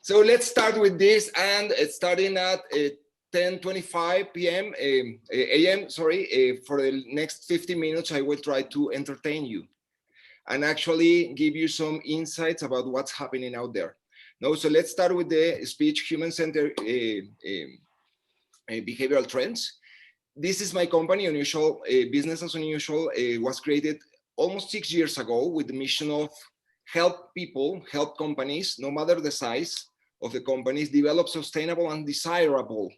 So let's start with this, and it's starting at 10:25 p.m. a.m. Sorry, for the next 50 minutes, I will try to entertain you and actually give you some insights about what's happening out there. No, so let's start with the speech human-centered behavioral trends. This is my company, Unusual Business as Unusual. Was created almost 6 years ago with the mission of help people, help companies, no matter the size of the companies, develop sustainable and desirable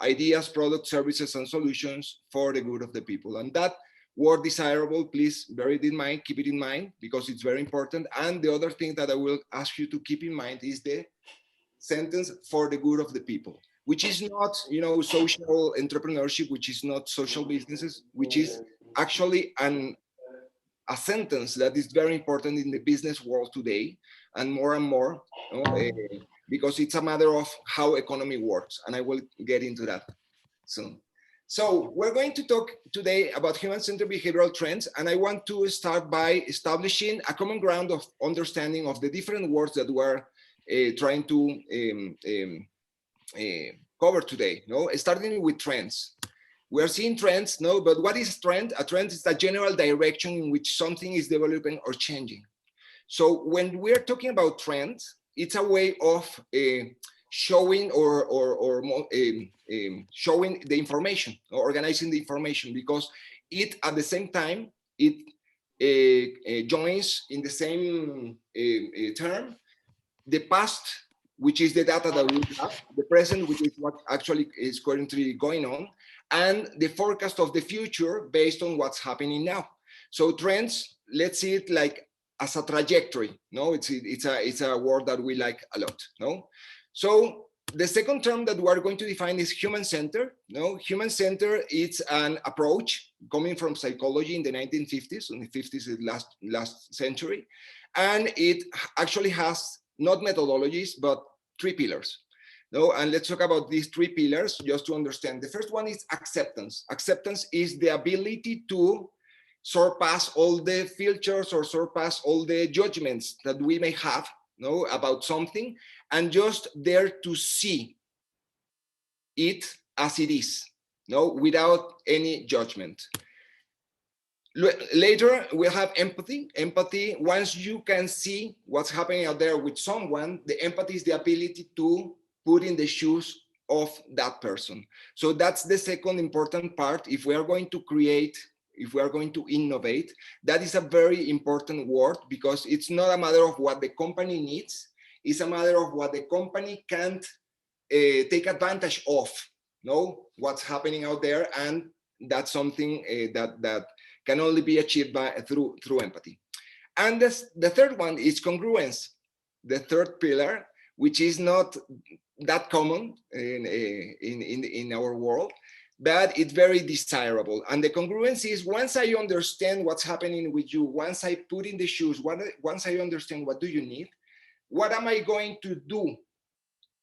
ideas, products, services, and solutions for the good of the people. And that word desirable, please bear it in mind, keep it in mind, because it's very important. And the other thing that I will ask you to keep in mind is the sentence for the good of the people, which is not, social entrepreneurship, which is not social businesses, which is actually a sentence that is very important in the business world today, and more, because it's a matter of how economy works, and I will get into that soon. So we're going to talk today about human-centered behavioral trends, and I want to start by establishing a common ground of understanding of the different words that we're trying to cover today. Starting with trends. We are seeing trends, but what is a trend? A trend is the general direction in which something is developing or changing. So when we're talking about trends, it's a way of showing or showing the information, or organizing the information, because it at the same time it joins in the same term the past, which is the data that we have, the present, which is what actually is currently going on, and the forecast of the future based on what's happening now. So trends, let's see it like as a trajectory. It's a word that we like a lot. So the second term that we're going to define is human-centered. Human-centered is an approach coming from psychology in the 1950s, in the 50s, last century, and it actually has not methodologies, but 3 pillars. And let's talk about these 3 pillars just to understand. The first one is acceptance. Acceptance is the ability to surpass all the filters or surpass all the judgments that we may have about something, and just dare to see it as it is, without any judgment. Later, we'll have empathy. Empathy, once you can see what's happening out there with someone, the empathy is the ability to put in the shoes of that person. So that's the second important part. If we are going to create, if we are going to innovate, that is a very important word, because it's not a matter of what the company needs, it's a matter of what the company can't take advantage of, what's happening out there, and that's something that can only be achieved through empathy. And the third one is congruence, the third pillar, which is not that common in our world, but it's very desirable. And the congruence is, once I understand what's happening with you, once I put in the shoes, once I understand what do you need, what am I going to do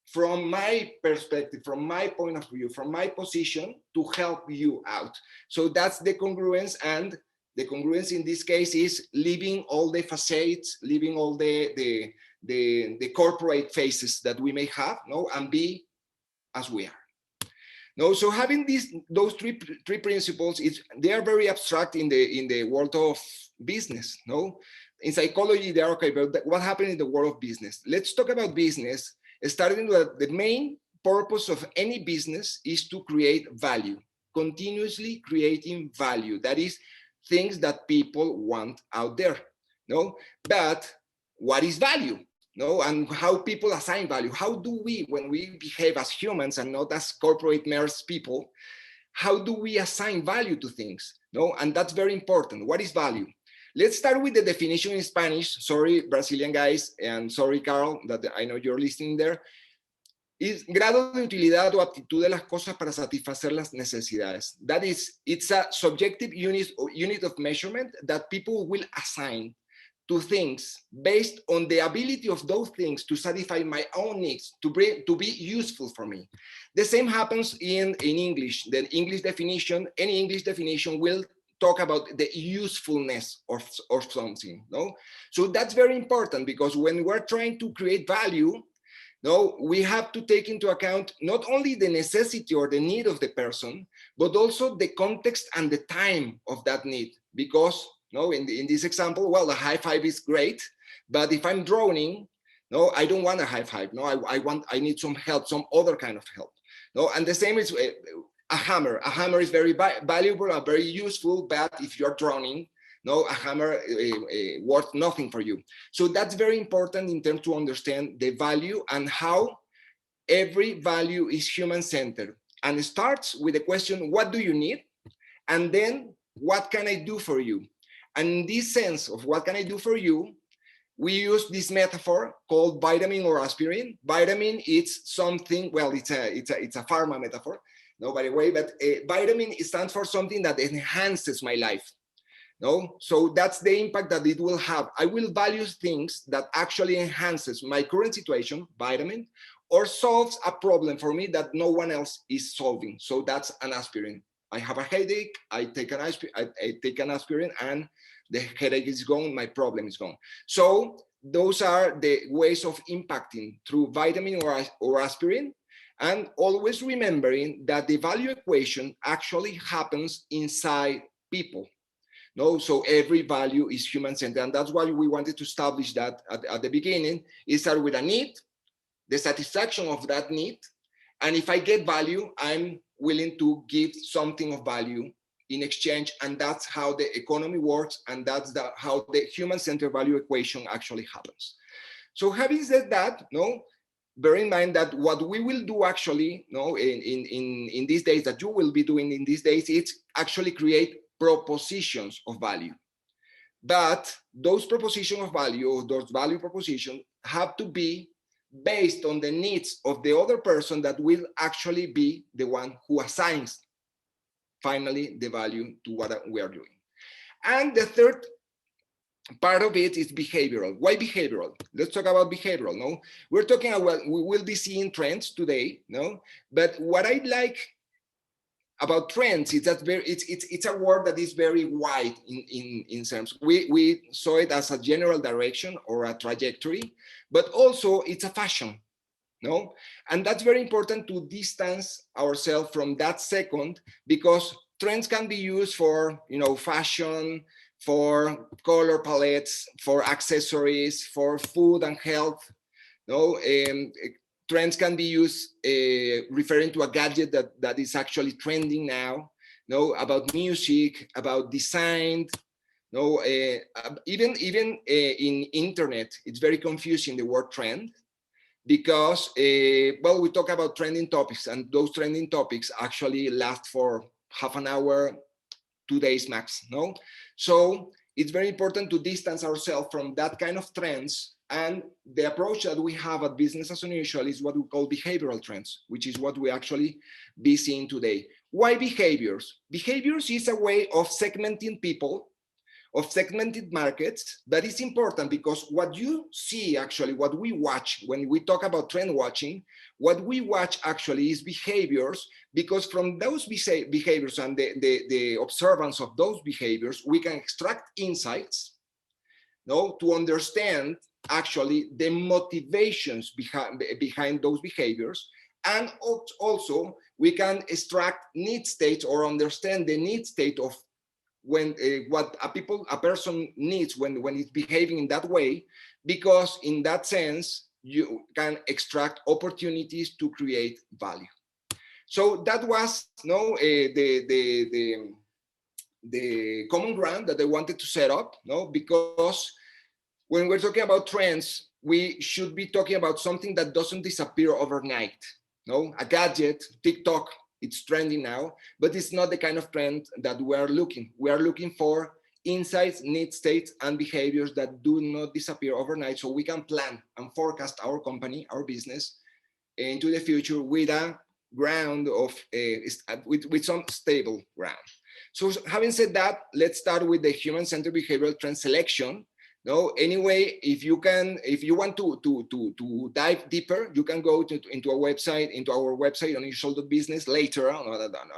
from my perspective, from my point of view, from my position, to help you out. So that's the congruence. And the congruence in this case is leaving all the facades, leaving all the corporate faces that we may have, and be as we are. So having those three principles, they are very abstract in the world of business. In psychology, they are okay, but what happened in the world of business? Let's talk about business. Starting with the main purpose of any business is to create value, continuously creating value. That is things that people want out there. But what is value? And how people assign value? How do we, when we behave as humans and not as corporate merce people, how do we assign value to things? And that's very important. What is value? Let's start with the definition in Spanish. Sorry, Brazilian guys, and sorry, Carl, that I know you're listening there. Es grado de utilidad o aptitud de las cosas para satisfacer las necesidades. That is, it's a subjective unit of measurement that people will assign to things based on the ability of those things to satisfy my own needs, to be useful for me. The same happens in English. The English definition, any English definition will talk about the usefulness of something. So that's very important, because when we're trying to create value, No, we have to take into account not only the necessity or the need of the person, but also the context and the time of that need. Because no, in this example, well, the high five is great, but if I'm drowning, no, I don't want a high five. No, I need some help, some other kind of help. No, and the same is a hammer. A hammer is very valuable and very useful, but if you're drowning, no, a hammer worth nothing for you. So that's very important in terms to understand the value and how every value is human-centered. And it starts with the question, what do you need? And then, what can I do for you? And in this sense of what can I do for you, we use this metaphor called vitamin or aspirin. Vitamin is something, well, it's a pharma metaphor, no, by the way, but vitamin stands for something that enhances my life. No, so that's the impact that it will have. I will value things that actually enhances my current situation, vitamin, or solves a problem for me that no one else is solving. So that's an aspirin. I have a headache, I take an aspirin, and the headache is gone, my problem is gone. So those are the ways of impacting through vitamin or aspirin, and always remembering that the value equation actually happens inside people. No, so every value is human-centered, and that's why we wanted to establish that at the beginning. It starts with a need, the satisfaction of that need, and if I get value, I'm willing to give something of value in exchange, and that's how the economy works, and that's how the human-centered value equation actually happens. So having said that, no, bear in mind that what we will do actually, no, in these days, that you will be doing in these days, it's actually create propositions of value. But those propositions of value, or those value propositions, have to be based on the needs of the other person that will actually be the one who assigns finally the value to what we are doing. And the third part of it is behavioral. Why behavioral? Let's talk about behavioral. No, we're talking about, we will be seeing trends today. No, but what I like about trends is that it's a word that is very wide in terms. We saw it as a general direction or a trajectory, but also it's a fashion. No, and that's very important to distance ourselves from that second, because trends can be used for, you know, fashion, for color palettes, for accessories, for food and health. No, trends can be used referring to a gadget that is actually trending now. No, about music, about design. No, even in internet, it's very confusing, the word trend, because well, we talk about trending topics, and those trending topics actually last for half an hour, 2 days max. No, so it's very important to distance ourselves from that kind of trends. And the approach that we have at Business as Unusual is what we call behavioral trends, which is what we actually be seeing today. Why behaviors? Behaviors is a way of segmenting people, of segmented markets. That is important, because what you see, actually, what we watch when we talk about trend watching, what we watch actually is behaviors, because from those behaviors and the observance of those behaviors, we can extract insights, no, to understand actually the motivations behind those behaviors. And also we can extract need states, or understand the need state of when what a person needs when it's behaving in that way, because in that sense you can extract opportunities to create value. So that was the common ground that I wanted to set up, no, because when we're talking about trends, we should be talking about something that doesn't disappear overnight. No, a gadget, TikTok, it's trending now, but it's not the kind of trend that we are looking. We are looking for insights, need states, and behaviors that do not disappear overnight, so we can plan and forecast our company, our business, into the future with a ground of with some stable ground. So having said that, let's start with the human-centered behavioral trend selection. No, anyway, if you want to dive deeper, you can go into our website, unusual.business, later on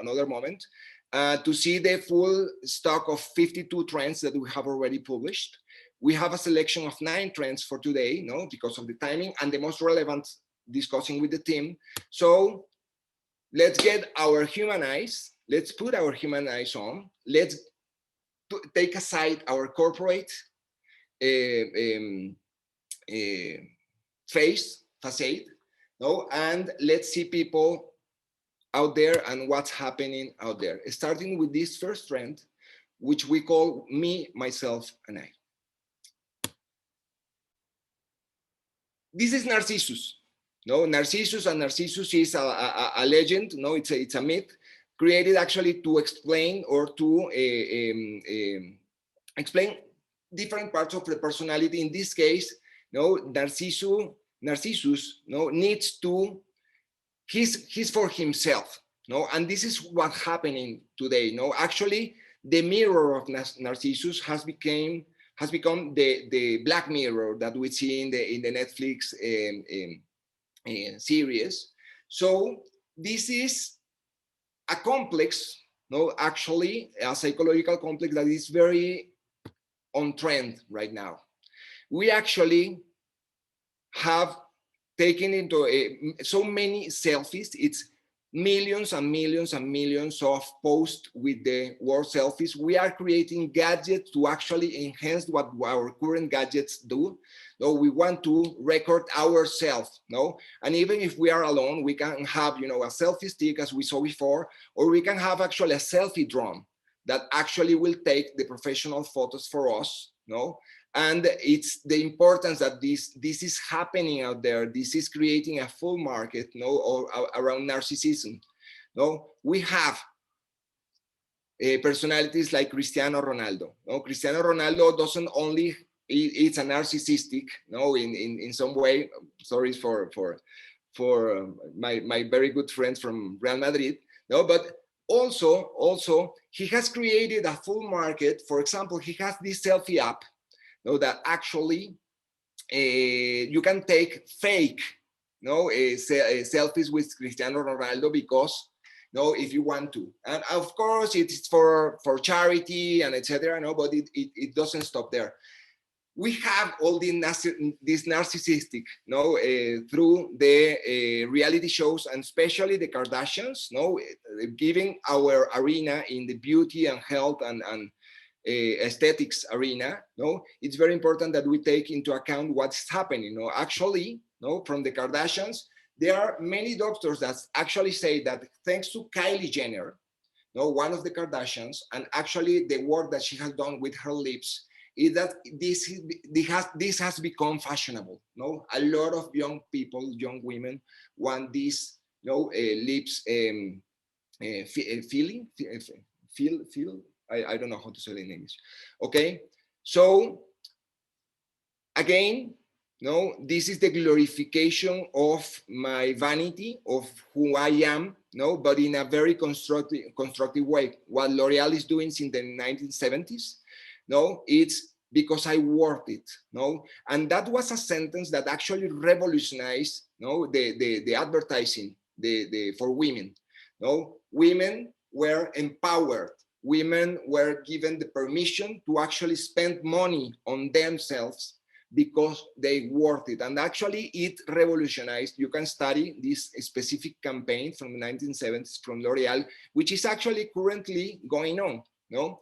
another moment, to see the full stock of 52 trends that we have already published. We have a selection of 9 trends for today, no, because of the timing, and the most relevant discussing with the team. So let's get our human eyes. Let's put our human eyes on. Let's take aside our corporate facade, no, and let's see people out there and what's happening out there. Starting with this first trend, which we call me, myself, and I. This is Narcissus. No, Narcissus is a legend. No, it's a myth created actually to explain or to explain different parts of the personality. In this case, no, Narcissus, no, needs to, he's for himself, no, and this is what's happening today. No, actually, the mirror of Narcissus has become the Black Mirror that we see in the Netflix series. So this is a complex, no, actually a psychological complex that is very on trend right now. We actually have taken into so many selfies. It's millions and millions and millions of posts with the word selfies. We are creating gadgets to actually enhance what our current gadgets do. No, we want to record ourselves, no? And even if we are alone, we can have, you know, a selfie stick as we saw before, or we can have actually a selfie drone that actually will take the professional photos for us, no? And it's the importance that this is happening out there. This is creating a full market, no, or around narcissism. No, we have personalities like Cristiano Ronaldo. No, Cristiano Ronaldo doesn't only, it's a narcissistic, no, in some way. Sorry for my very good friends from Real Madrid. No, but also he has created a full market. For example, he has this selfie app, no, that actually you can take fake, no, selfies with Cristiano Ronaldo because, no, if you want to, and of course it's for charity and etc. No, but it doesn't stop there. We have all this narcissistic, no, through the reality shows, and especially the Kardashians, no, giving our arena in the beauty and health and aesthetics arena. No, it's very important that we take into account what's happening. No, actually, no, from the Kardashians, there are many doctors that actually say that thanks to Kylie Jenner, no, one of the Kardashians, and actually the work that she has done with her lips, is that this has become fashionable. No, a lot of young people, young women want this, no, lips feeling, feel. I don't know how to say it in English. Okay, so again, no, this is the glorification of my vanity, of who I am, no, but in a very constructive way. What L'Oreal is doing since the 1970s, no, it's because I worth it, no, and that was a sentence that actually revolutionized, no, the advertising, for women, no, women were empowered. Women were given the permission to actually spend money on themselves because they worth it. And actually it revolutionized. You can study this specific campaign from the 1970s from L'Oreal, which is actually currently going on. No,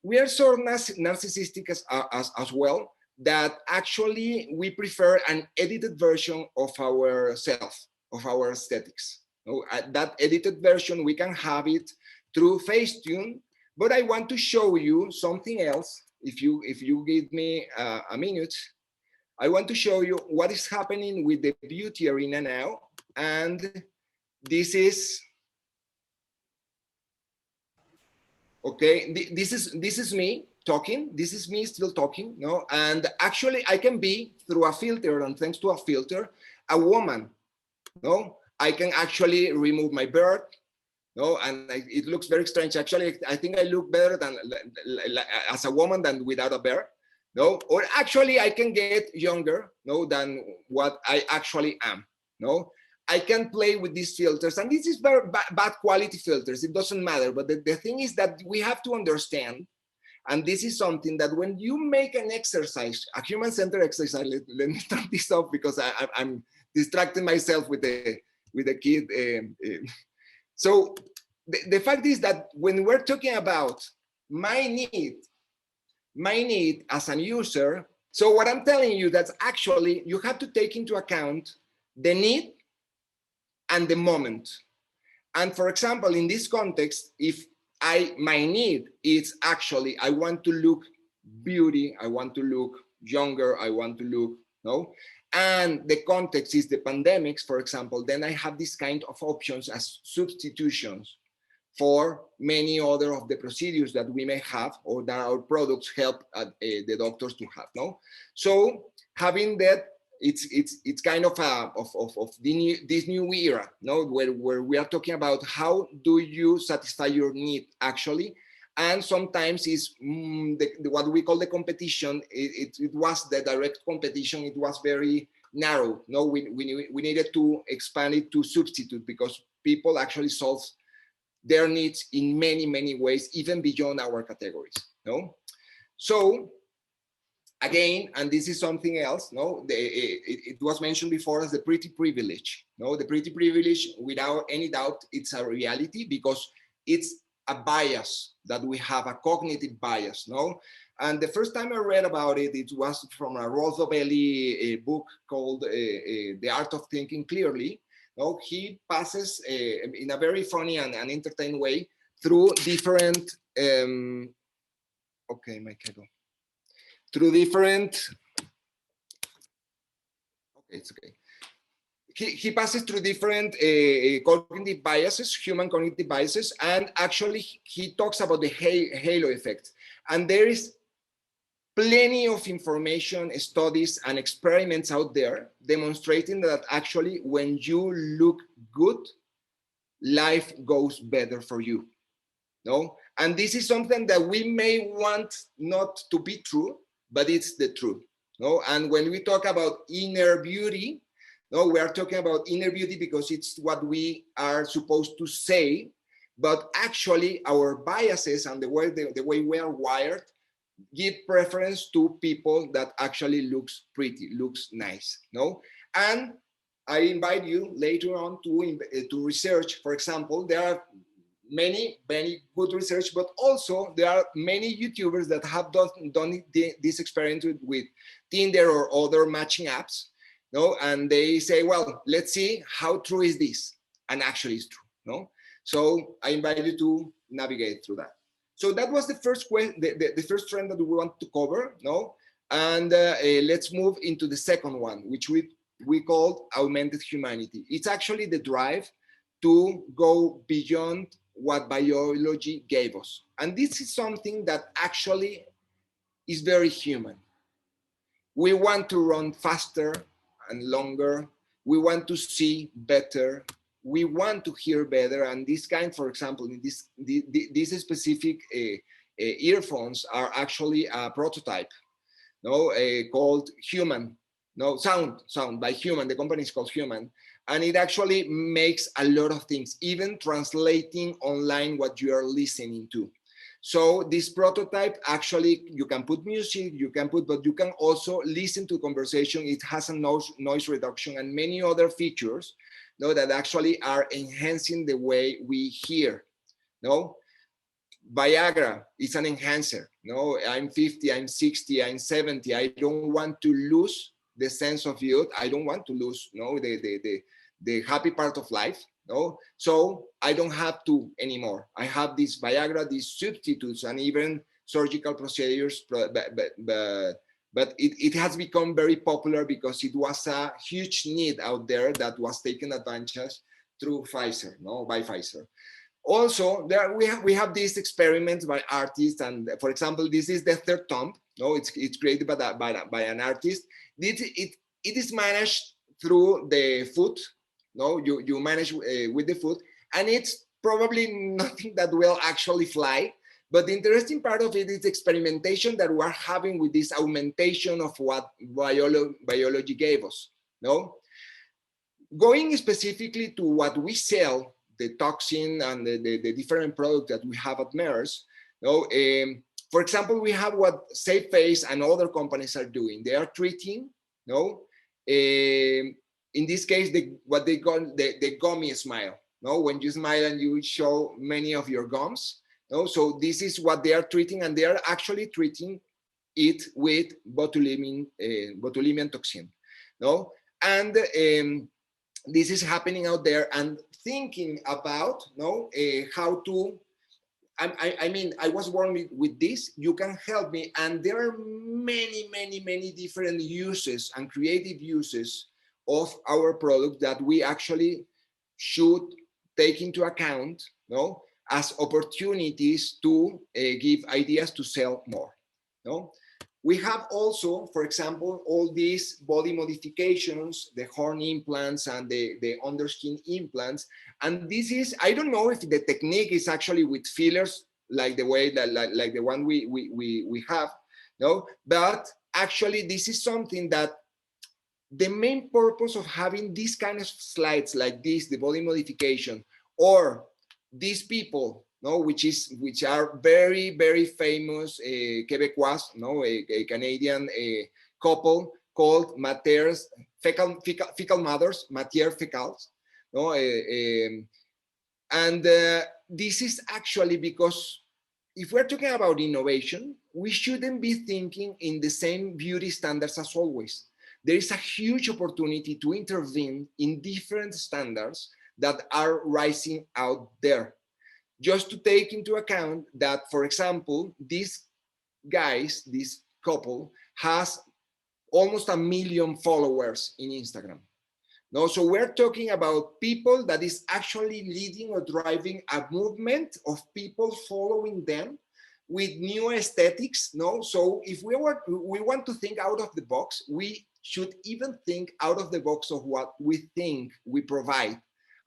we are so narcissistic as well that actually we prefer an edited version of ourselves, of our aesthetics. No, that edited version, we can have it through Facetune. But I want to show you something else. If you give me a minute, I want to show you what is happening with the beauty arena now. And this is, okay, this is me talking. This is me still talking, no? And actually I can be, through a filter, and thanks to a filter, a woman, no? I can actually remove my beard, no, and it looks very strange. Actually, I think I look better than as a woman than without a beard, no. Or actually, I can get younger, no, than what I actually am, no. I can play with these filters, and this is very bad quality filters. It doesn't matter, but the thing is that we have to understand, and this is something that when you make an exercise, a human-centered exercise, let me start this off because I'm distracting myself with the kid. So the fact is that when we're talking about my need as an user, so what I'm telling you, that's actually you have to take into account the need and the moment. And for example, in this context, if my need is actually I want to look beauty, I want to look younger, I want to look, no, and the context is the pandemics, for example, then I have this kind of options as substitutions for many other of the procedures that we may have or that our products help the doctors to have, no? So having that, it's kind of this new era, no, where we are talking about how do you satisfy your need actually, and sometimes it's what we call the competition. It was the direct competition. It was very narrow. No, we needed to expand it to substitute because people actually solve their needs in many ways, even beyond our categories. No, so again, and this is something else, no, it was mentioned before as the pretty privilege. No, the pretty privilege, without any doubt, it's a reality because it's a bias that we have, a cognitive bias, no? And the first time I read about it, it was from a Rolf Dobelli book called The Art of Thinking Clearly. No, he passes in a very funny and entertaining way through different, okay, my cable. Through different, okay, it's okay. He passes through different cognitive biases, human cognitive biases, and actually he talks about the halo effect. And there is plenty of information, studies, and experiments out there demonstrating that actually when you look good, life goes better for you. No? And this is something that we may want not to be true, but it's the truth. No? And when we talk about inner beauty, no, we are talking about inner beauty because it's what we are supposed to say, but actually our biases and the way we are wired give preference to people that actually looks pretty, looks nice. No? And I invite you later on to research. For example, there are many good research, but also there are many YouTubers that have done this experiment with Tinder or other matching apps, no? And they say, well, let's see how true is this, and actually it's true, no? So I invite you to navigate through that. So that was the first the first trend that we want to cover, no? And let's move into the second one, which we called augmented humanity. It's actually the drive to go beyond what biology gave us. And this is something that actually is very human. We want to run faster and longer. We want to see better. We want to hear better. And this kind, for example, in this specific earphones are actually a prototype, no, called Human. No, sound by Human. The company is called Human. And it actually makes a lot of things, even translating online what you are listening to. So this prototype, actually, you can put music, but you can also listen to conversation. It has a noise reduction and many other features, no, that actually are enhancing the way we hear. No, Viagra is an enhancer. No, I'm 50, I'm 60, I'm 70. I don't want to lose the sense of youth. I don't want to lose, no, the happy part of life. No, so I don't have to anymore. I have this Viagra, these substitutes, and even surgical procedures. But it has become very popular because it was a huge need out there that was taken advantage through Pfizer, no, by Pfizer. Also, there we have these experiments by artists, and for example, this is the third thumb. No, it's created by an artist. It is managed through the foot. No, you manage with the foot, and it's probably nothing that will actually fly. But the interesting part of it is experimentation that we're having with this augmentation of what biology gave us. No, going specifically to what we sell, the toxin and the different products that we have at MERS. No, for example, we have what SafeFace and other companies are doing. They are treating, no, in this case, what they call the gummy smile. No, when you smile and you show many of your gums. No, so this is what they are treating, and they are actually treating it with botulinum toxin. No, and this is happening out there, and thinking about how to. I mean, I was born with this. You can help me, and there are many different uses and creative uses of our product that we actually should take into account, no, as opportunities to give ideas to sell more, no. We have also, for example, all these body modifications, the horn implants and the underskin implants. And this is, I don't know if the technique is actually with fillers, like the way that, like the one we have, no? But actually, this is something that the main purpose of having these kind of slides like this, the body modification, or these people, no, which are very famous Quebecois, no, a Canadian couple called Maters, fecal mothers, Matière Fecals, no, and this is actually because if we're talking about innovation, we shouldn't be thinking in the same beauty standards as always. There is a huge opportunity to intervene in different standards that are rising out there. Just to take into account that, for example, these guys, this couple, has almost 1 million followers in Instagram. No, so we're talking about people that is actually leading or driving a movement of people following them with new aesthetics. No, so if we want to think out of the box, we should even think out of the box of what we think we provide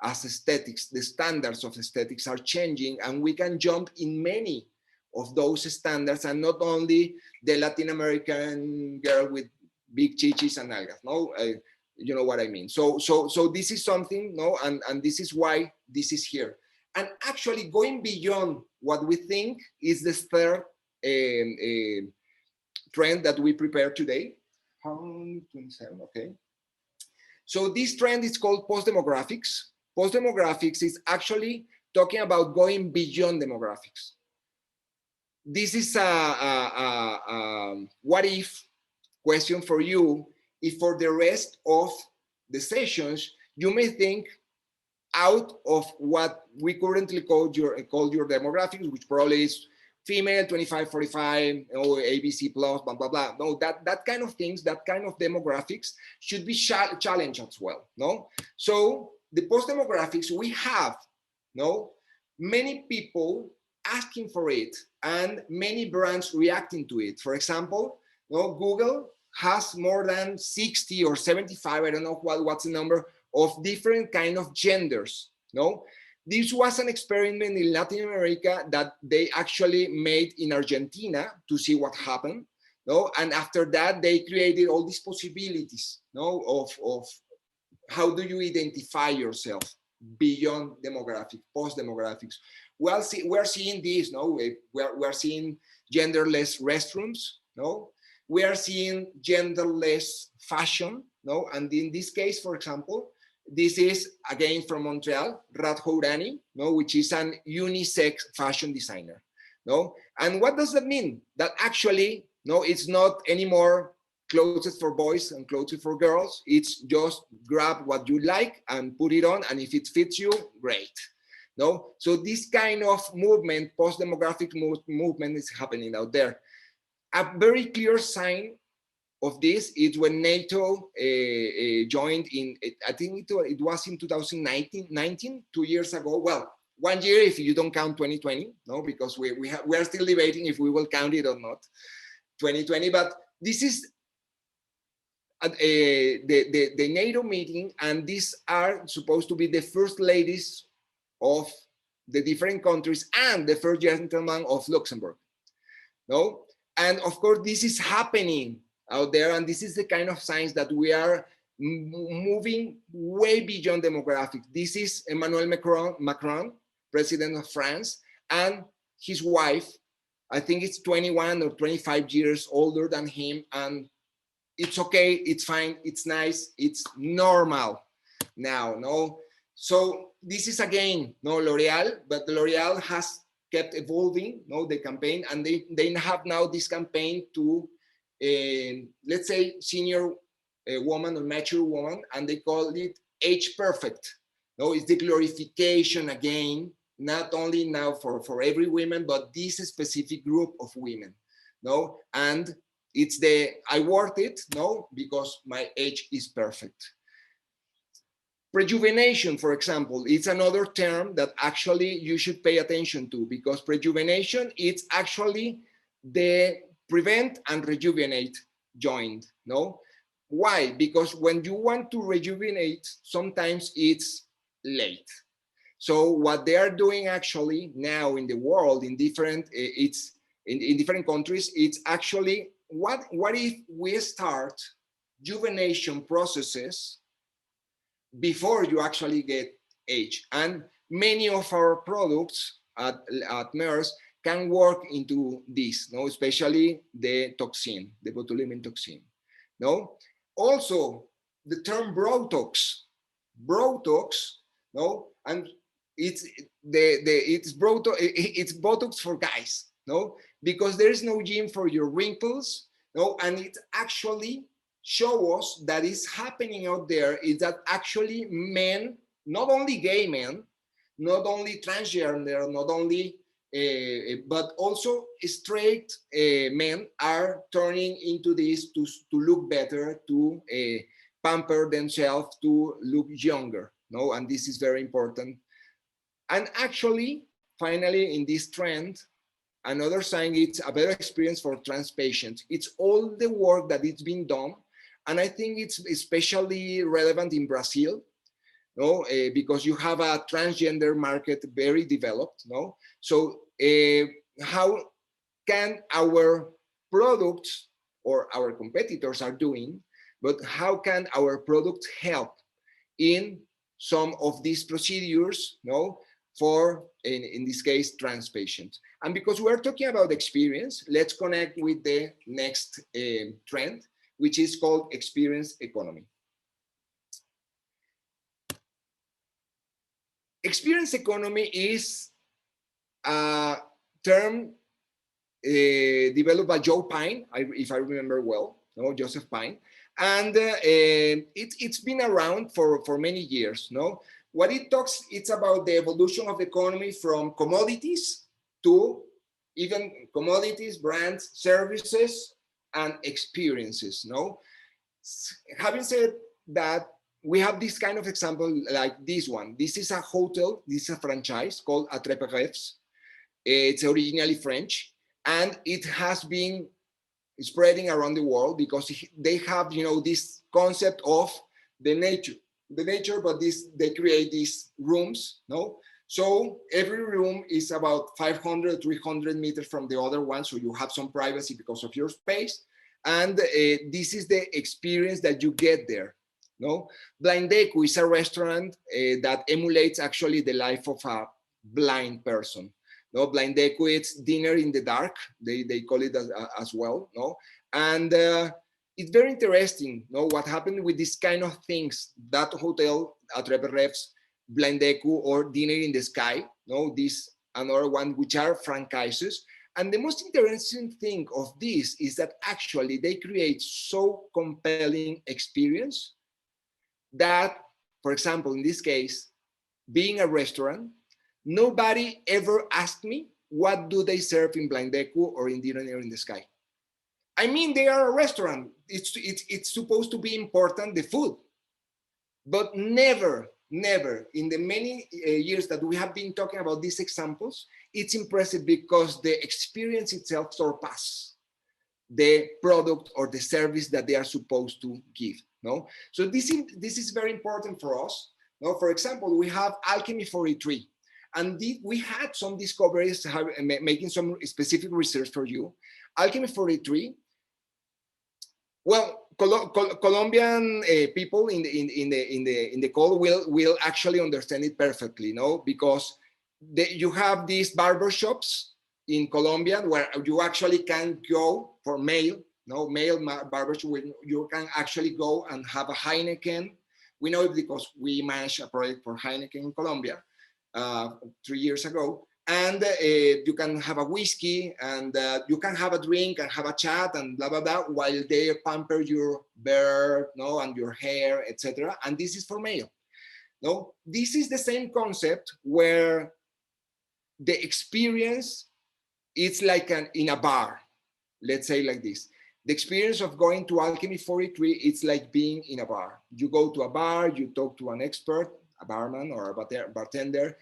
as aesthetics. The standards of aesthetics are changing, and we can jump in many of those standards, and not only the Latin American girl with big chichis and algas. No, you know what I mean. So this is something, no, and this is why this is here. And actually, going beyond what we think is the third trend that we prepared today. 27, okay. So this trend is called post-demographics. Post-demographics is actually talking about going beyond demographics. This is a what if question for you. If for the rest of the sessions, you may think out of what we currently call your demographics, which probably is female, 25, 45, or ABC plus, blah, blah, blah. No, that kind of things, that kind of demographics should be challenged as well, no? So the post-demographics, we have, no, many people asking for it and many brands reacting to it. For example, no, Google has more than 60 or 75, I don't know what's the number, of different kind of genders, no? This was an experiment in Latin America that they actually made in Argentina to see what happened, no? And after that, they created all these possibilities, no, of how do you identify yourself beyond demographic, post-demographics. Well, we're seeing this, no? We're seeing genderless restrooms, no? We are seeing genderless fashion, no? And in this case, for example, this is again from Montreal, Radhourani, no, which is an unisex fashion designer, no. And what does that mean? That actually, no, it's not anymore clothes for boys and clothes for girls. It's just grab what you like and put it on, and if it fits you, great, no. So this kind of movement, post-demographic movement, is happening out there. A very clear sign of this is when NATO joined in, I think it was in 2019, 2 years ago. Well, 1 year if you don't count 2020, no, because we are still debating if we will count it or not, 2020. But this is the NATO meeting, and these are supposed to be the first ladies of the different countries and the first gentleman of Luxembourg, no? And of course, this is happening out there, and this is the kind of signs that we are moving way beyond demographics. This is Emmanuel Macron, president of France, and his wife. I think it's 21 or 25 years older than him, and it's okay, it's fine, it's nice, it's normal now, no? So this is again, no, L'Oreal, but L'Oreal has kept evolving, no, the campaign, and they have now this campaign to, let's say, senior woman or mature woman, and they call it age perfect. No, it's the glorification again, not only now for every woman, but this specific group of women, no, and it's the I worth it, no, because my age is perfect. Rejuvenation, for example, it's another term that actually you should pay attention to, because rejuvenation, it's actually the prevent and rejuvenate joint, no? Why? Because when you want to rejuvenate, sometimes it's late. So what they are doing actually now in the world, in different, it's in different countries, it's actually, what if we start rejuvenation processes before you actually get age? And many of our products at MERS can work into this, no? Especially the toxin, the botulinum toxin, no? Also, the term Botox, no? And it's it's Botox for guys, no? Because there is no gym for your wrinkles, no? And it actually show us that is happening out there is that actually men, not only gay men, not only transgender, not only, but also straight men are turning into this to look better, to pamper themselves, to look younger, no? And this is very important. And actually, finally, in this trend, another sign, it's a better experience for trans patients. It's all the work that it's been done. And I think it's especially relevant in Brazil, no? Because you have a transgender market very developed, no? So how can our products, or our competitors are doing, but how can our products help in some of these procedures, no? For, in this case, trans patients. And because we're talking about experience, let's connect with the next trend, which is called experience economy. Experience economy is a term developed by Joe Pine, if I remember well, no, Joseph Pine, and it's been around for many years, no? What it talks, it's about the evolution of the economy from commodities to even commodities, brands, services, and experiences, no? Having said that, we have this kind of example like this one. This is a hotel, this is a franchise called Atrepe Refs. It's originally French, and it has been spreading around the world because they have, you know, this concept of the nature, but they create these rooms, no? So every room is about 500, 300 meters from the other one, so you have some privacy because of your space, and this is the experience that you get there, no? Blind Deku is a restaurant that emulates actually the life of a blind person. No, Blind Deku, it's dinner in the dark. They call it as well, no? And it's very interesting, no? What happened with this kind of things, that hotel at Refs, Blind Deku, or Dinner in the Sky, no? This another one, which are franchises. And the most interesting thing of this is that actually they create so compelling experience that, for example, in this case, being a restaurant, nobody ever asked me what do they serve in Blind Deku or in Dinner in the Sky. I mean, they are a restaurant. It's supposed to be important, the food. But never in the many years that we have been talking about these examples, it's impressive because the experience itself surpasses the product or the service that they are supposed to give, no? So this is very important for us. No, for example, we have Alchemy 43. And we had some discoveries, making some specific research for you. Alchemy 43. Well, Colombian people in the call will actually understand it perfectly, no? Because you have these barber shops in Colombia where you actually can go for male, no, male barbers, when you can actually go and have a Heineken. We know it because we managed a project for Heineken in Colombia 3 years ago. And you can have a whiskey, and you can have a drink and have a chat and blah, blah, blah, while they pamper your beard, no, and your hair, etc. And this is for male. No, this is the same concept where the experience is like in a bar, let's say like this. The experience of going to Alchemy 43, it's like being in a bar. You go to a bar, you talk to an expert, a barman or a bartender,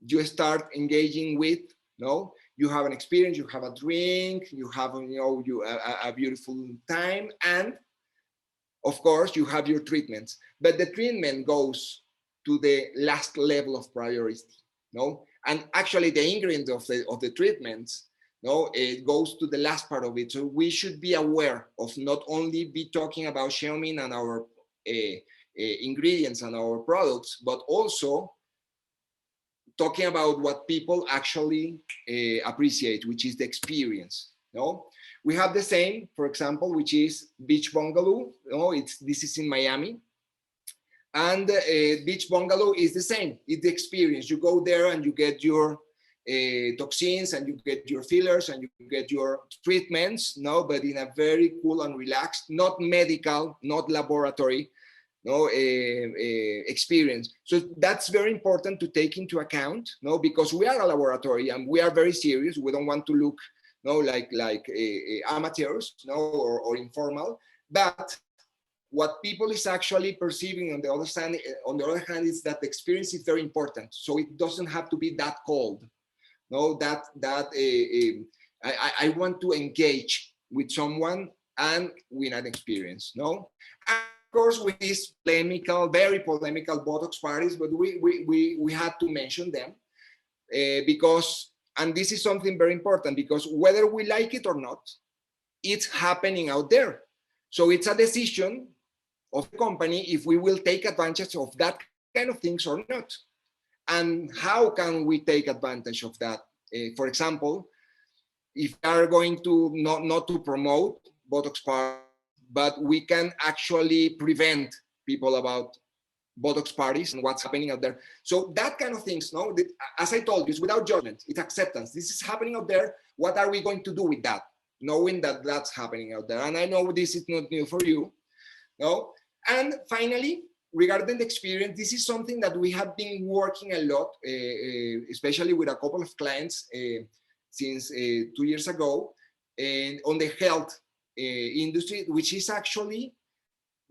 you start engaging with, no, you have an experience, you have a drink, you have, a beautiful time, and of course you have your treatments. But the treatment goes to the last level of priority, no, and actually the ingredient of the treatments, no, it goes to the last part of it. So we should be aware of not only be talking about Xiaomi and our ingredients and our products, but also talking about what people actually appreciate, which is the experience. No, we have the same, for example, which is Beach Bungalow. No, this is in Miami, and Beach Bungalow is the same. It's the experience. You go there and you get your toxins, and you get your fillers, and you get your treatments. No, but in a very cool and relaxed, not medical, not laboratory, no, experience. So that's very important to take into account, no, because we are a laboratory and we are very serious. We don't want to look, no, like amateurs, no, or informal. But what people is actually perceiving on the other hand, is that the experience is very important. So it doesn't have to be that cold. No, I want to engage with someone and with an experience. No. And of course, with these very polemical Botox parties, but we had to mention them because, and this is something very important, because whether we like it or not, it's happening out there. So it's a decision of the company if we will take advantage of that kind of things or not. And how can we take advantage of that? For example, if we are going to not to promote Botox parties, but we can actually prevent people about Botox parties and what's happening out there. So that kind of things, no, as I told you, it's without judgment, it's acceptance. This is happening out there. What are we going to do with that? Knowing that that's happening out there. And I know this is not new for you, no? And finally, regarding the experience, this is something that we have been working a lot, especially with a couple of clients since 2 years ago, and on the health industry, which is actually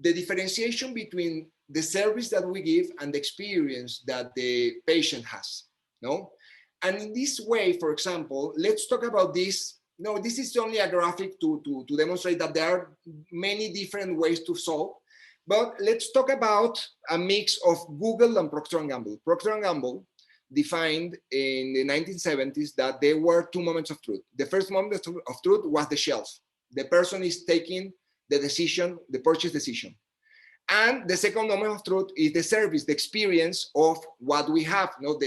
the differentiation between the service that we give and the experience that the patient has, no? And in this way, for example, let's talk about this. No, this is only a graphic to demonstrate that there are many different ways to solve. But let's talk about a mix of Google and Procter & Gamble. Procter & Gamble defined in the 1970s that there were two moments of truth. The first moment of truth was the shelf. The person is taking the decision, the purchase decision. And the second moment of truth is the service, the experience of what we have, you know,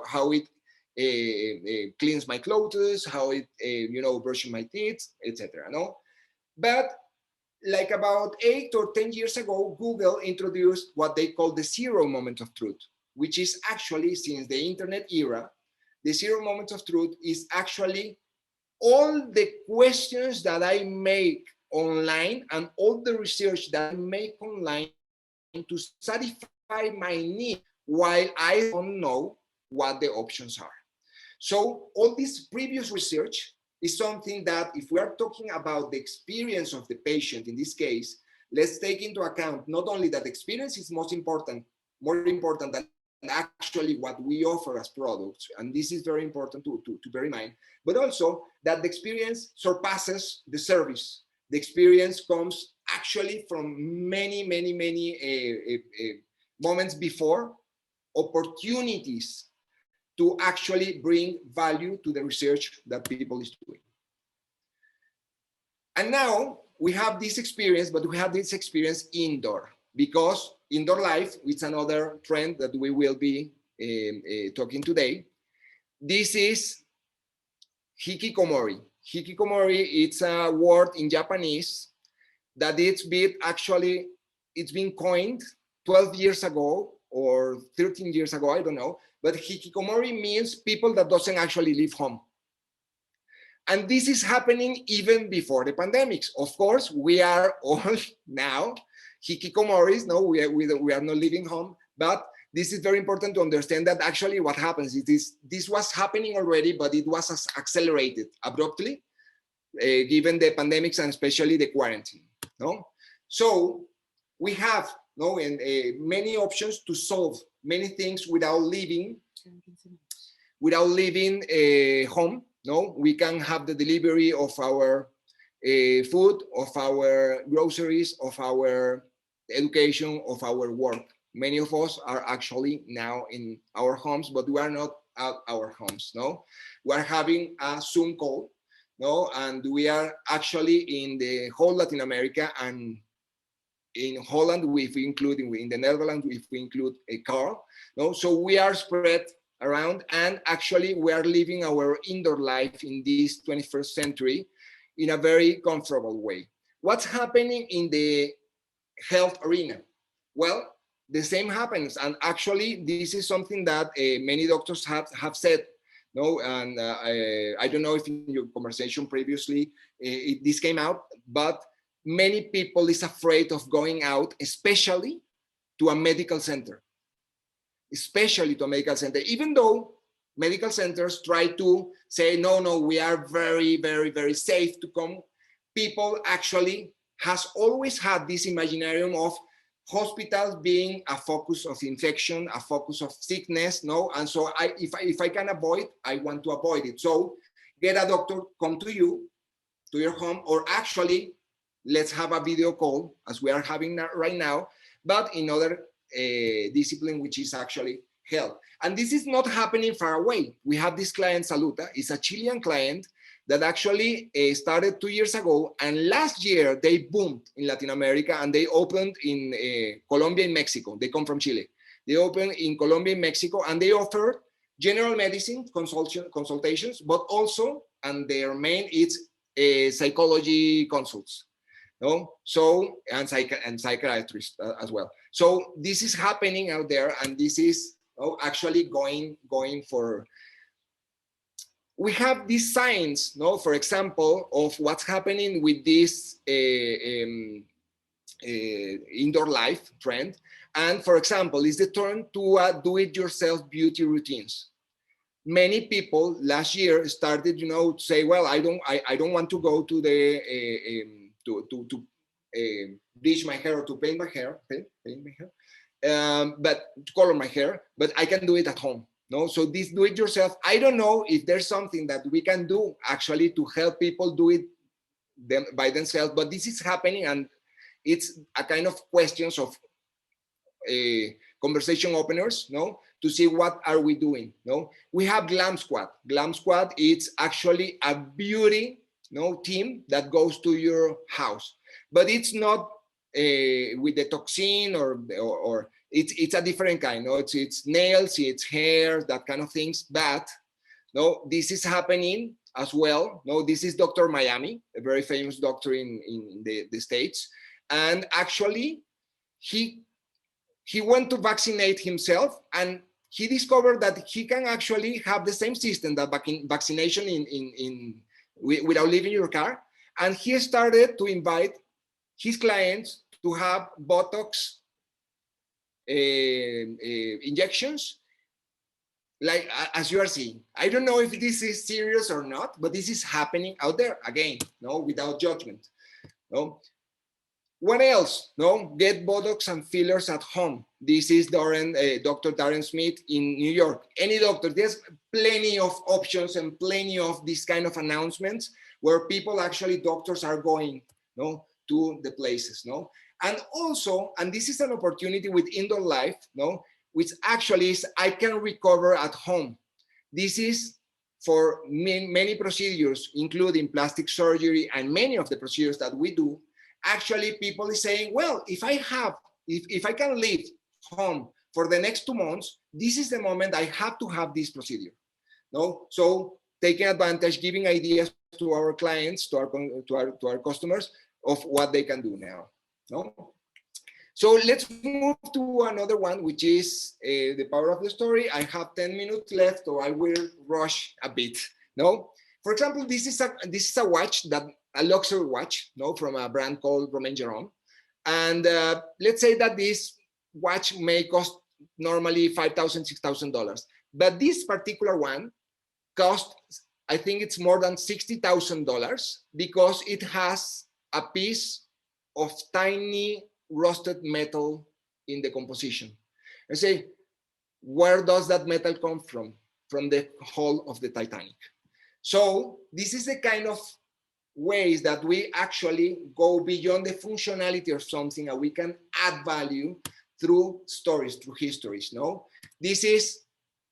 how it cleans my clothes, how it, brushing my teeth, etc. No? But like about 8 or 10 years ago, Google introduced what they call the zero moment of truth, which is actually, since the internet era, the zero moment of truth is actually all the questions that I make online and all the research that I make online to satisfy my need while I don't know what the options are. So all this previous research is something that, if we are talking about the experience of the patient in this case, let's take into account not only that experience is more important than actually what we offer as products, and this is very important to bear in mind, but also that the experience surpasses the service. The experience comes actually from many moments before, opportunities to actually bring value to the research that people is doing. And now we have this experience, but we have this experience indoor, because indoor life is another trend that we will be talking today. This is hikikomori. Hikikomori, it's a word in Japanese that it's been coined 12 years ago or 13 years ago, I don't know. But hikikomori means people that doesn't actually leave home. And this is happening even before the pandemics. Of course, we are all now hikikomoris. No, we are not leaving home. But this is very important to understand that actually what happens is this was happening already, but it was accelerated abruptly, given the pandemics and especially the quarantine. No, so we have many options to solve many things without leaving home. No, we can have the delivery of our food, of our groceries, of our education, of our work. Many of us are actually now in our homes, but we are not at our homes. No, we are having a Zoom call. No, and we are actually in the whole Latin America, and in Holland, if we include in the Netherlands, if we include a car. No, so we are spread around, and actually we are living our indoor life in this 21st century in a very comfortable way. What's happening in the health arena? Well, the same happens, and actually this is something that many doctors have said. No, and I don't know if in your conversation previously this came out, but many people is afraid of going out, especially to a medical center. Especially to a medical center, even though medical centers try to say, no, we are very, very, very safe to come. People actually has always had this imaginarium of hospitals being a focus of infection, a focus of sickness, no? And so if I can avoid, I want to avoid it. So get a doctor, come to you, to your home, or actually, let's have a video call as we are having right now, but in other discipline, which is actually health. And this is not happening far away. We have this client, Saluta, is a Chilean client that actually started 2 years ago, and last year they boomed in Latin America, and they opened in Colombia and Mexico. They come from Chile. They opened in Colombia and Mexico, and they offer general medicine consultations, but also, and their main is psychology consults. No, so and psychiatrists as well. So this is happening out there, and this is actually going for. We have these signs, no, for example, of what's happening with this indoor life trend. And for example, is the turn to do-it-yourself beauty routines. Many people last year started, to say, well, I don't want to go to the to bleach my hair or to paint my hair, but to color my hair, but I can do it at home. No, so this do-it-yourself. I don't know if there's something that we can do actually to help people do it by themselves, but this is happening, and it's a kind of questions of conversation openers, no, to see what are we doing. No, we have Glam Squad. Glam Squad, it's actually a beauty team that goes to your house, but it's not with the toxin or it's a different kind. No, it's nails, it's hair, that kind of things. But no, this is happening as well. No, this is Dr. Miami, a very famous doctor in the States, and actually he went to vaccinate himself, and he discovered that he can actually have the same system that vaccination without leaving your car. And he started to invite his clients to have Botox injections, like as you are seeing. I don't know if this is serious or not, but this is happening out there again, no, without judgment. No. What else? No, get Botox and fillers at home. This is Dr. Darren Smith in New York. Any doctor, there's plenty of options and plenty of these kind of announcements where people actually, doctors are going, no, to the places, no. And also, and this is an opportunity with indoor life, no, which actually is I can recover at home. This is for many procedures, including plastic surgery and many of the procedures that we do. Actually, people is saying, well, if I can live home for the next 2 months, this is the moment I have to have this procedure. No, so taking advantage, giving ideas to our clients, to our customers of what they can do now. No? So let's move to another one, which is the power of the story. I have 10 minutes left, so I will rush a bit. No, for example, this is a watch, that a luxury watch, no, from a brand called Romain Jerome, and let's say that this watch may cost normally $5,000, $6,000, but this particular one cost, I think it's more than $60,000 because it has a piece of tiny rusted metal in the composition. I say, where does that metal come from? From the hull of the Titanic. So this is the kind of ways that we actually go beyond the functionality of something, and we can add value through stories, through histories. No, this is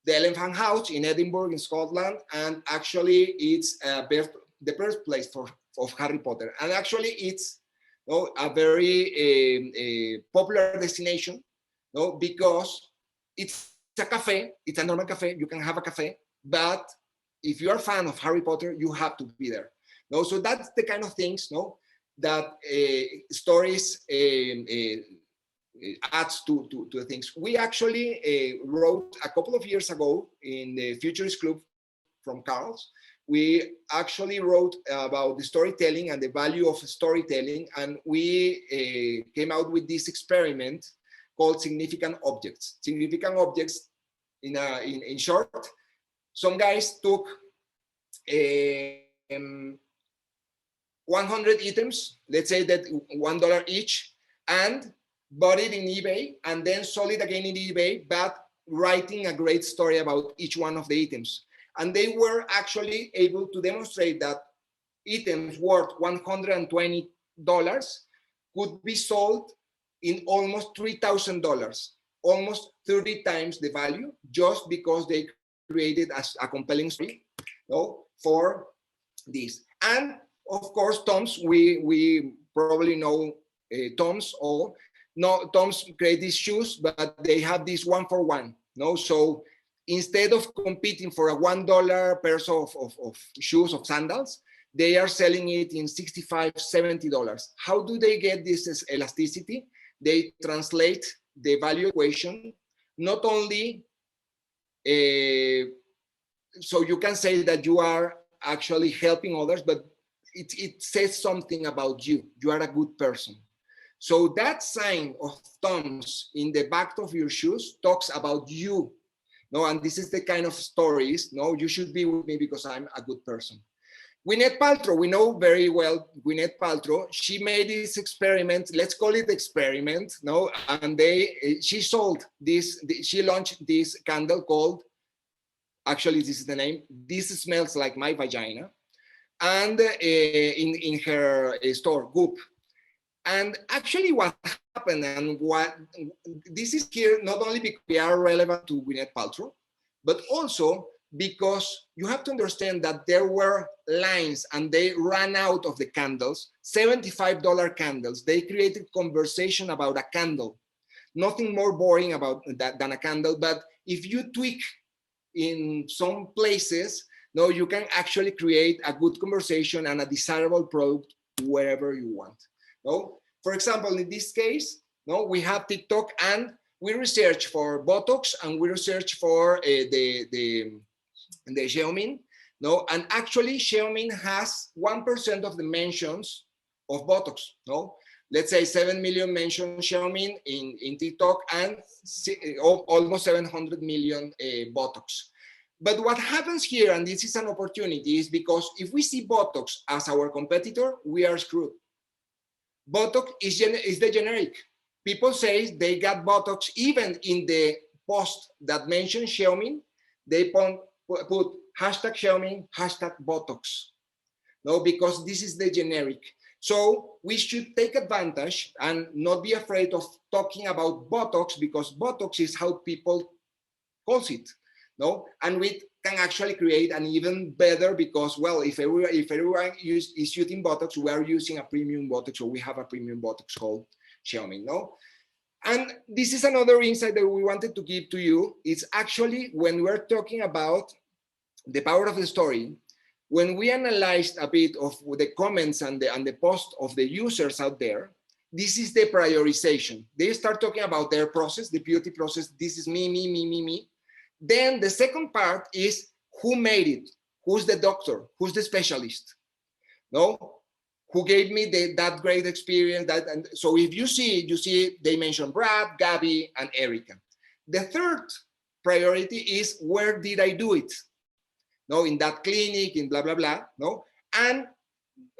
the Elephant House in Edinburgh, in Scotland, and actually it's the birthplace of Harry Potter. And actually it's a very popular destination, because it's a cafe, it's a normal cafe, you can have a cafe, but if you're a fan of Harry Potter, you have to be there. No, so that's the kind of things, that stories adds to the things. We actually wrote a couple of years ago in the Futurist Club from Carl's. We actually wrote about the storytelling and the value of storytelling, and we came out with this experiment called significant objects. Significant objects, in short, some guys took 100 items, let's say that $1 each, and bought it in eBay and then sold it again in eBay, but writing a great story about each one of the items. And they were actually able to demonstrate that items worth $120 could be sold in almost $3,000, almost 30 times the value, just because they created a compelling story, for this. And of course, Tom's, we probably know Tom's, or no, Tom's create these shoes, but they have this 1-for-1. So instead of competing for a $1 pair of shoes, of sandals, they are selling it in $65, $70. How do they get this elasticity? They translate the value equation, not only so you can say that you are actually helping others, but it says something about you. You are a good person. So that sign of thumbs in the back of your shoes talks about you. And this is the kind of stories, you should be with me because I'm a good person. Gwyneth Paltrow, we know very well Gwyneth Paltrow. She made this experiment, let's call it experiment, and she sold this, she launched this candle called, actually this is the name, This Smells Like My Vagina, and in her store, Goop. And actually what happened, and what this is here, not only because we are relevant to Gwyneth Paltrow, but also because you have to understand that there were lines and they ran out of the candles, $75 candles. They created conversation about a candle. Nothing more boring about that than a candle, but if you tweak in some places, you can actually create a good conversation and a desirable product wherever you want. For example, in this case, we have TikTok, and we research for Botox, and we research for the Xiaomi, and actually Xiaomi has 1% of the mentions of Botox. Let's say 7 million mentions Xiaomi in TikTok, and almost 700 million Botox. But what happens here, and this is an opportunity, is because if we see Botox as our competitor, we are screwed. Botox is the generic. People say they got Botox, even in the post that mentioned Xiaomi, they put hashtag Xiaomi, hashtag Botox. Because this is the generic. So we should take advantage and not be afraid of talking about Botox, because Botox is how people calls it. And we can actually create an even better, because, well, if everyone is using Botox, we are using a premium Botox, so we have a premium Botox called Xiaomi. And this is another insight that we wanted to give to you. It's actually when we're talking about the power of the story, when we analyzed a bit of the comments and the post of the users out there, this is the prioritization. They start talking about their process, the beauty process. This is me, me, me, me, me. Then the second part is who made it, who's the doctor, who's the specialist, no? Who gave me that great experience. And so if you see they mention Brad, Gabby, and Erica. The third priority is where did I do it? No, in that clinic, in blah, blah, blah, no? And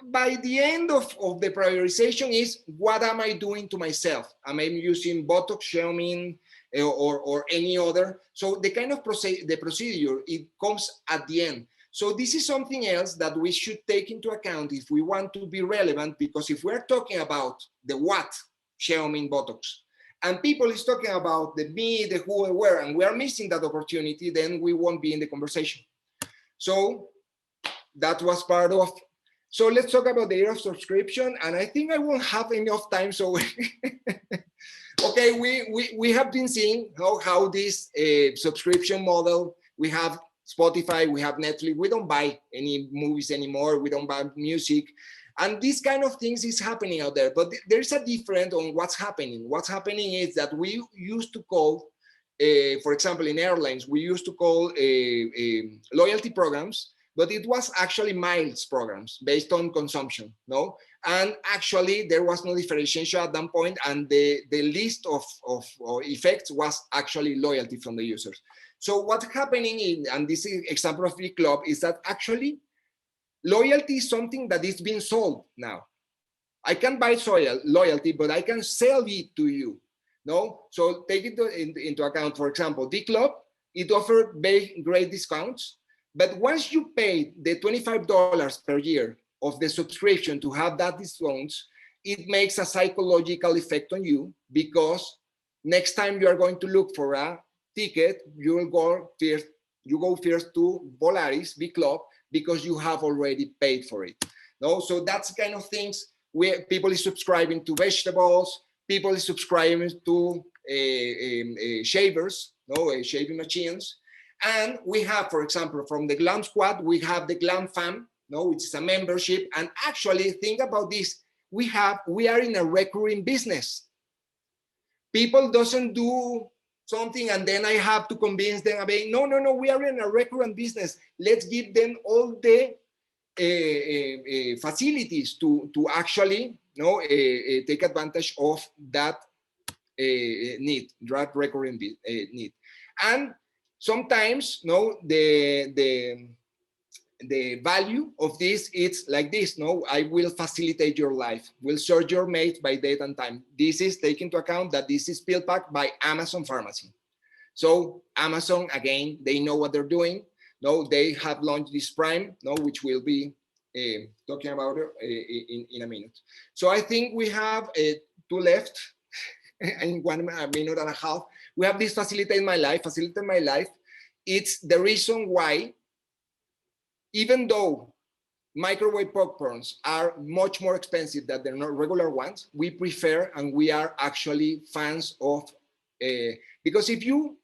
by the end of the prioritization is what am I doing to myself? Am I using Botox, Xeomin, or any other? So the kind of the procedure, it comes at the end. So this is something else that we should take into account if we want to be relevant, because if we're talking about the what, Xeomin, Botox, and people is talking about the me, the who, and where, and we are missing that opportunity, then we won't be in the conversation. So that was part of. So let's talk about the year of subscription, and I think I won't have enough time. So, okay, we have been seeing how this subscription model. We have Spotify, we have Netflix. We don't buy any movies anymore. We don't buy music, and these kind of things is happening out there. But there's a difference on what's happening. What's happening is that we used to call, for example, in airlines, we used to call loyalty programs, but it was actually miles programs based on consumption, no? And actually there was no differentiation at that point, and the list of effects was actually loyalty from the users. So what's happening and this is example of Big Club, is that actually loyalty is something that is being sold now. I can buy loyalty, but I can sell it to you, no? So take it into account. For example, D Club, it offers very great discounts, but once you pay the $25 per year of the subscription to have that discounts, it makes a psychological effect on you, because next time you are going to look for a ticket, you will go first. You go first to Volaris, Big Club, because you have already paid for it. No, so that's kind of things where people is subscribing to vegetables, people is subscribing to shavers, no, shaving machines. And we have, for example, from the Glam Squad, we have the Glam Fam, no, which is a membership. And actually, think about this: we are in a recurring business. People doesn't do something and then I have to convince them. No, we are in a recurrent business. Let's give them all the facilities to actually take advantage of that need, that recurring need. And sometimes the value of this, it's like this: I will facilitate your life, will search your mate by date and time. This is take into account that this is pill pack by Amazon Pharmacy. So Amazon, again, they know what they're doing. They have launched this Prime, which we'll be talking about in a minute. So I think we have two left in 1 minute and a half. We have this facilitate my life. It's the reason why, even though microwave popcorns are much more expensive than the regular ones, we prefer and we are actually fans of, because if you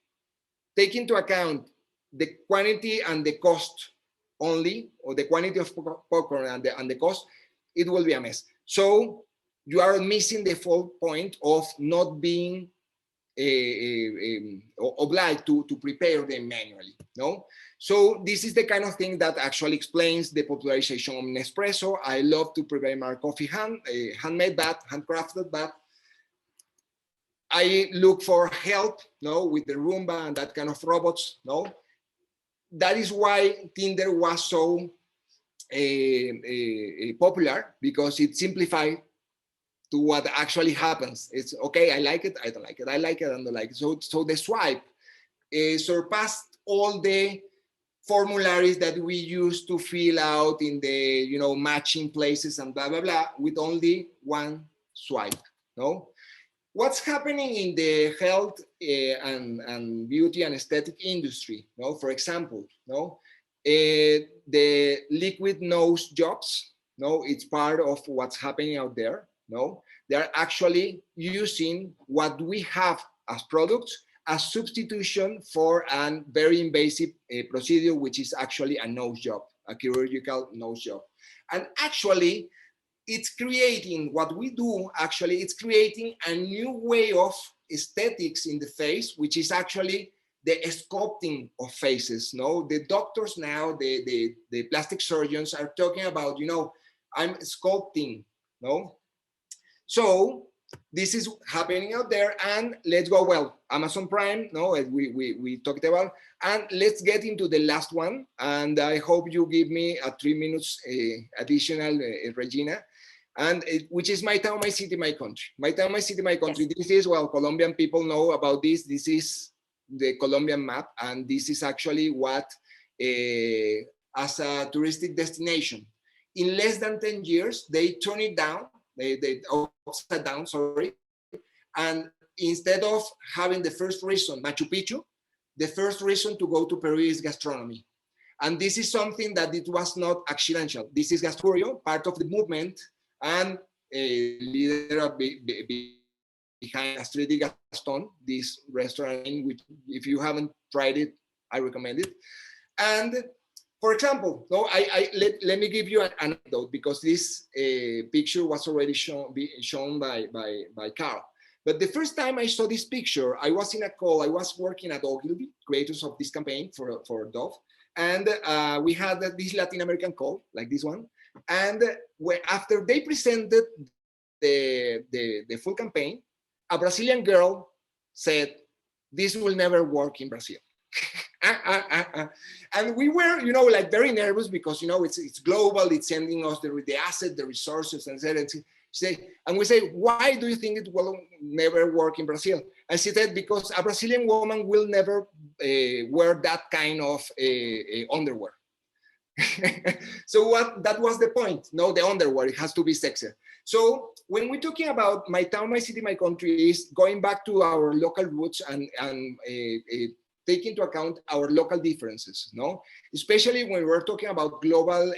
take into account the quantity and the cost only, or the quantity of popcorn and the cost, it will be a mess. So you are missing the full point of not being obliged to prepare them manually, no? So this is the kind of thing that actually explains the popularization of Nespresso. I love to prepare my coffee handmade, handcrafted, but I look for help, with the Roomba and that kind of robots, That is why Tinder was so popular, because it simplified to what actually happens. It's okay, I like it, I don't like it, I like it, I don't like it. So the swipe surpassed all the formularies that we used to fill out in the matching places and blah blah blah, with only one swipe. What's happening in the health and beauty and aesthetic industry? For example, the liquid nose jobs. It's part of what's happening out there. They're actually using what we have as products a substitution for a very invasive procedure, which is actually a nose job, a chirurgical nose job. And actually, it's creating, what we do actually, it's creating a new way of aesthetics in the face, which is actually the sculpting of faces. No, the doctors now, the plastic surgeons are talking about, you know, I'm sculpting. No, so this is happening out there, and let's go, well, Amazon Prime, no, as we talked about, and let's get into the last one, and I hope you give me a 3 minutes additional, Regina, and which is my town, my city, my country. My town, my city, my country. Yes. This is, well, Colombian people know about this. This is the Colombian map, and this is actually what, as a touristic destination, in less than 10 years, they turn it down, they upside down, sorry, and instead of having the first reason, Machu Picchu, the first reason to go to Peru is gastronomy. And this is something that it was not accidental. This is gastronomy, part of the movement, and a leader behind Astridi Gaston, this restaurant, which if you haven't tried it, I recommend it. And for example, no, let me give you an anecdote, because this picture was already shown by Carl. But the first time I saw this picture, I was in a call. I was working at Ogilvy, creators of this campaign for Dove. And we had this Latin American call, like this one. And after they presented the full campaign, a Brazilian girl said, "This will never work in Brazil." And we were, you know, like very nervous, because, you know, it's global, it's sending us the asset, the resources, and we say, "Why do you think it will never work in Brazil?" And she said, "Because a Brazilian woman will never wear that kind of underwear." So that was the point. No, the underwear, it has to be sexy. So when we're talking about my town, my city, my country, is going back to our local roots and take into account our local differences, no? Especially when we're talking about global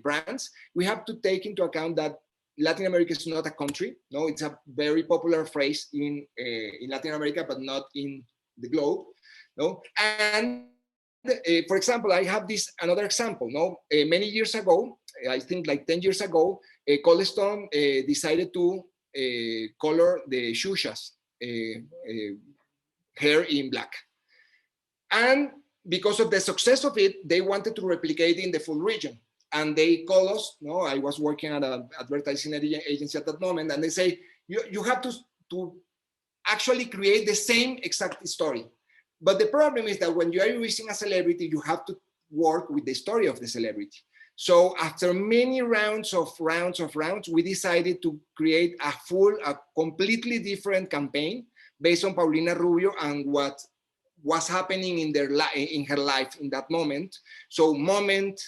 brands, we have to take into account that Latin America is not a country, no? It's a very popular phrase in Latin America, but not in the globe, no? And for example, I have another example, no? Many years ago, I think like 10 years ago, Cold Stone decided to color the Xuxas hair in black. And because of the success of it, they wanted to replicate in the full region. And they call us, no, I was working at an advertising agency at that moment, and they say, you have to actually create the same exact story. But the problem is that when you are using a celebrity, you have to work with the story of the celebrity. So after many rounds, we decided to create a completely different campaign based on Paulina Rubio and what was happening in her life in that moment. So moment,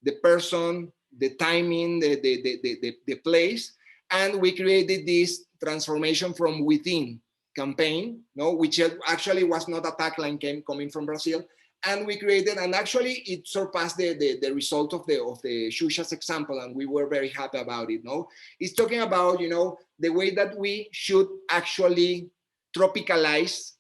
the person, the timing, the place, and we created this transformation from within campaign, no, which actually was not a tagline coming from Brazil, and we created, and actually it surpassed the result of the Xuxa's example, and we were very happy about it. No, it's talking about, you know, the way that we should actually tropicalize,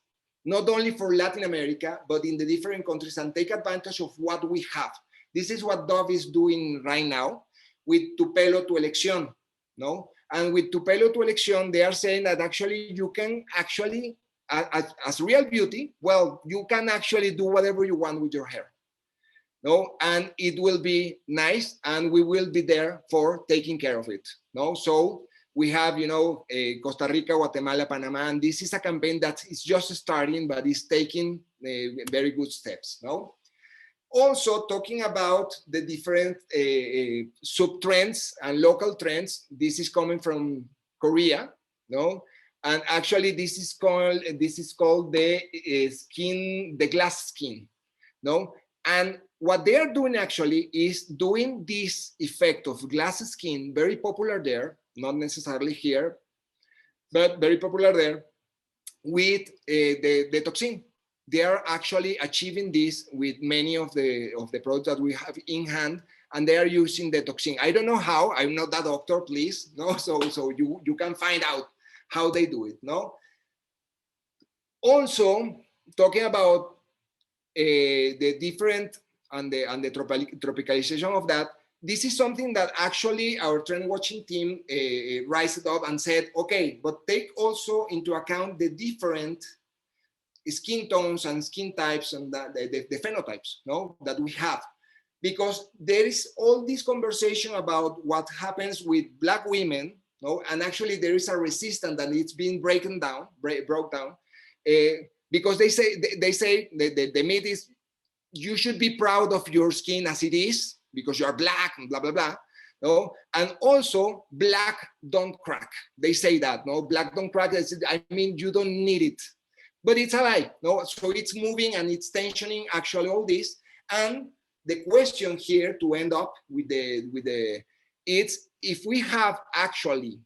not only for Latin America, but in the different countries, and take advantage of what we have. This is what Dove is doing right now with Tu Pelo, Tu Elección, no? And with Tu Pelo, Tu Elección, they are saying that actually you can actually, as real beauty, well, you can actually do whatever you want with your hair, no? And it will be nice, and we will be there for taking care of it, no? So we have, you know, Costa Rica, Guatemala, Panama, and this is a campaign that is just starting, but is taking very good steps, no? Also, talking about the different sub-trends and local trends, this is coming from Korea, no? And actually, this is called the glass skin, no? And what they are doing actually is doing this effect of glass skin, very popular there, not necessarily here, but very popular there, with the toxin. They are actually achieving this with many of the products that we have in hand, and they are using the toxin. I don't know how. I'm not a doctor, please. No, so you can find out how they do it. No, Also, talking about the different and the tropicalization of that, this is something that actually our trend watching team rised up and said, okay, but take also into account the different skin tones and skin types and the phenotypes, no, that we have, because there is all this conversation about what happens with Black women, no, and actually there is a resistance that it's being broke down, because they say the myth is you should be proud of your skin as it is because you are Black and blah blah blah, no, and also Black don't crack. They say that, no, Black don't crack. I mean, you don't need it, but it's a lie, no. So it's moving and it's tensioning actually all this. And the question here to end up with the it's if we have actually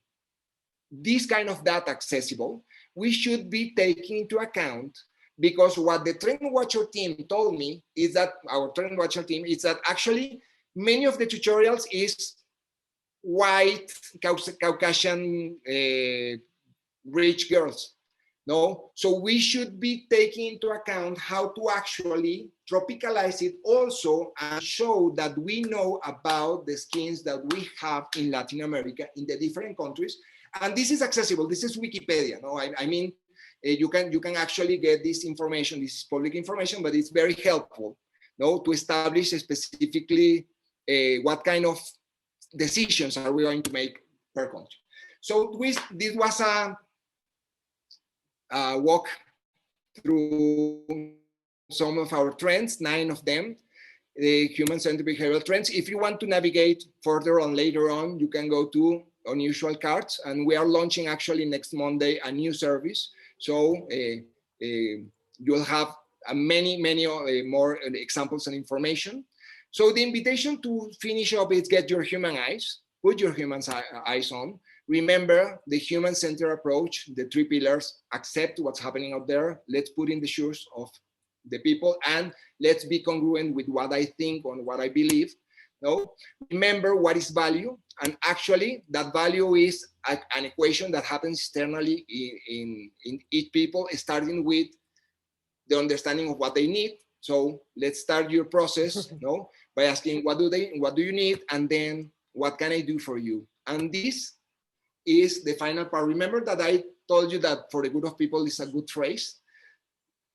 this kind of data accessible, we should be taking into account, because what the Trend Watcher team told me is that our Trend Watcher team is that actually many of the tutorials is white Caucasian rich girls. No, so we should be taking into account how to actually tropicalize it also and show that we know about the skins that we have in Latin America in the different countries. And this is accessible. This is Wikipedia. No, I mean, you can actually get this information. This is public information, but it's very helpful, no, to establish specifically what kind of decisions are we going to make per country. So this was a walk through some of our trends, 9 of them, the human-centered behavioral trends. If you want to navigate further on later on, you can go to Unusual Cards, and we are launching actually next Monday a new service. So you'll have many more examples and information. So the invitation to finish up is get your human eyes, put your human eyes on. Remember the human-centered approach, the 3 pillars: accept what's happening out there, let's put in the shoes of the people, and let's be congruent with what I think and what I believe. No, remember what is value, and actually that value is an equation that happens externally in each people, starting with the understanding of what they need. So let's start your process, no, by asking what do you need, and then what can I do for you? And this is the final part. Remember that I told you that for the good of people is a good phrase.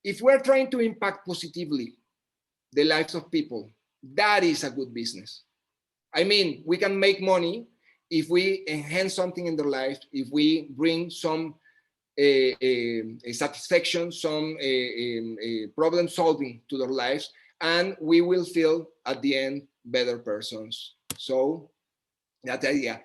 If we're trying to impact positively the lives of people, that is a good business. I mean, we can make money if we enhance something in their life, if we bring some satisfaction, some problem solving to their lives, and we will feel at the end better persons. So that's the idea.